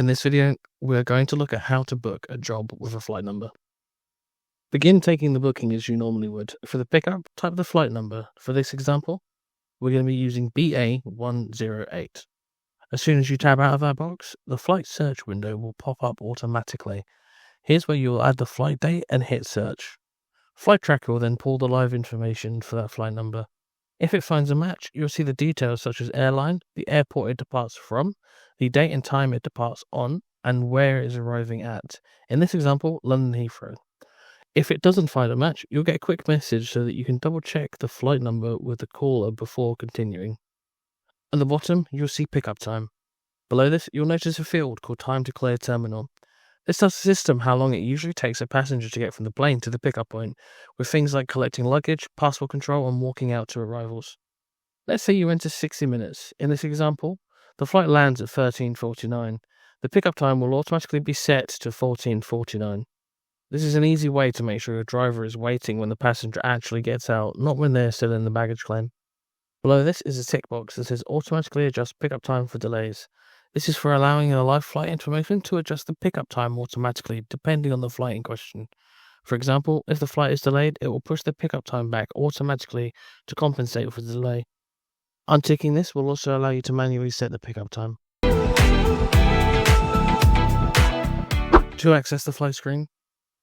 In this video, we're going to look at how to book a job with a flight number. Begin taking the booking as you normally would. For the pickup, type the flight number. For this example, we're going to be using BA108. As soon as you tab out of that box, the flight search window will pop up automatically. Here's where you will add the flight date and hit search. Flight Tracker will then pull the live information for that flight number. If it finds a match, you'll see the details such as airline, the airport it departs from, the date and time it departs on, and where it is arriving at. In this example, London Heathrow. If it doesn't find a match, you'll get a quick message so that you can double check the flight number with the caller before continuing. At the bottom, you'll see pickup time. Below this, you'll notice a field called time to clear terminal. This tells the system how long it usually takes a passenger to get from the plane to the pickup point, with things like collecting luggage, passport control, and walking out to arrivals. Let's say you enter 60 minutes. In this example, the flight lands at 13:49. The pickup time will automatically be set to 14:49. This is an easy way to make sure your driver is waiting when the passenger actually gets out, not when they're still in the baggage claim. Below this is a tick box that says automatically adjust pickup time for delays. This is for allowing the live flight information to adjust the pickup time automatically depending on the flight in question. For example, if the flight is delayed, it will push the pickup time back automatically to compensate for the delay. Unticking this will also allow you to manually set the pickup time. To access the flight screen,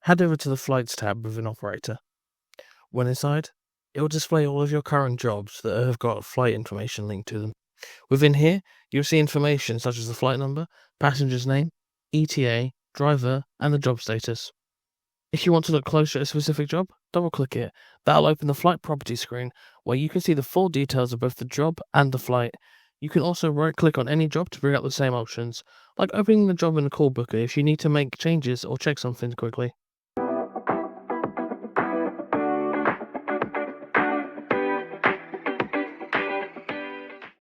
head over to the Flights tab within Operator. When inside, it will display all of your current jobs that have got flight information linked to them. Within here, you'll see information such as the flight number, passenger's name, ETA, driver, and the job status. If you want to look closer at a specific job, double-click it. That'll open the flight property screen where you can see the full details of both the job and the flight. You can also right-click on any job to bring up the same options, like opening the job in the call booker if you need to make changes or check something quickly.